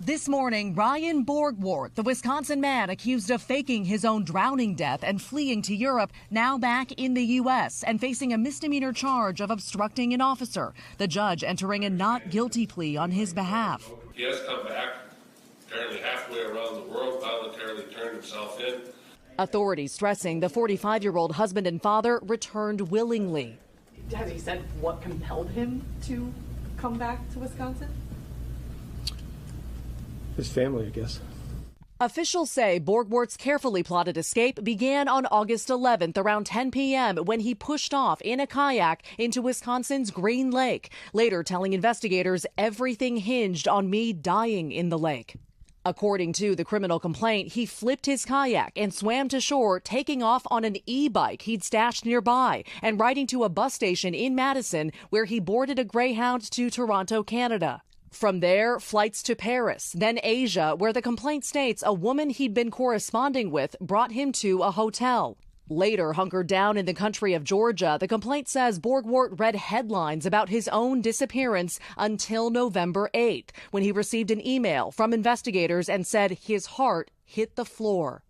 This morning, Ryan Borgwardt, the Wisconsin man accused of faking his own drowning death and fleeing to Europe, now back in the U.S. and facing a misdemeanor charge of obstructing an officer. The judge entering a not guilty plea on his behalf. He has come back, apparently halfway around the world, voluntarily turned himself in. Authorities stressing the 45-year-old husband and father returned willingly. Has he said what compelled him to come back to Wisconsin? His family, I guess. Officials say Borgwardt's carefully plotted escape began on August 11th around 10 p.m. when he pushed off in a kayak into Wisconsin's Green Lake, later telling investigators everything hinged on me dying in the lake. According to the criminal complaint, he flipped his kayak and swam to shore, taking off on an e-bike he'd stashed nearby and riding to a bus station in Madison where he boarded a Greyhound to Toronto, Canada. From there, flights to Paris, then Asia, where the complaint states a woman he'd been corresponding with brought him to a hotel. Later hunkered down in the country of Georgia, the complaint says Borgwardt read headlines about his own disappearance until November 8th, when he received an email from investigators and said his heart hit the floor.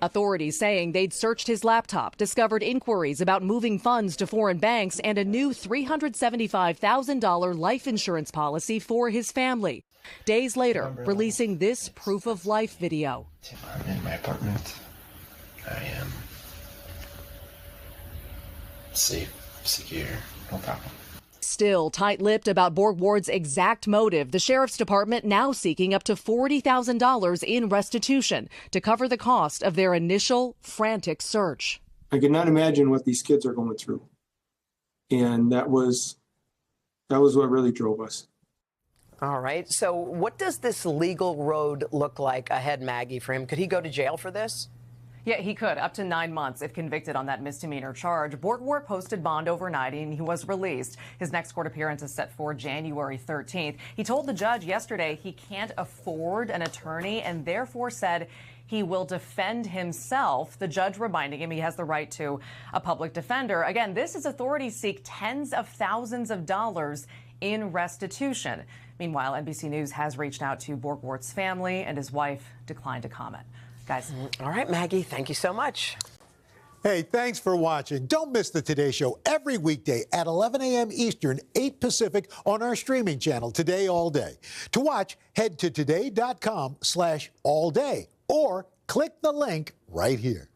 Authorities saying they'd searched his laptop, discovered inquiries about moving funds to foreign banks, and a new $375,000 life insurance policy for his family. Days later, releasing this proof of life video. I'm in my apartment. I am safe, secure, no problem. Still tight-lipped about Borgwardt's exact motive, the sheriff's department now seeking up to $40,000 in restitution to cover the cost of their initial frantic search. I could not imagine what these kids are going through. And that was what really drove us. All right. So what does this legal road look like ahead, Maggie, for him? Could he go to jail for this? Yeah, he could, up to 9 months if convicted on that misdemeanor charge. Borgwardt posted bond overnight and he was released. His next court appearance is set for January 13th. He told the judge yesterday he can't afford an attorney and therefore said he will defend himself. The judge reminding him he has the right to a public defender. Again, this is authorities seek tens of thousands of dollars in restitution. Meanwhile, NBC News has reached out to Borgwardt's family and his wife declined to comment. Guys. All right, Maggie, thank you so much. Hey, thanks for watching. Don't miss the Today Show every weekday at 11 a.m. Eastern, 8 Pacific on our streaming channel, Today All Day. To watch, head to today.com/allday or click the link right here.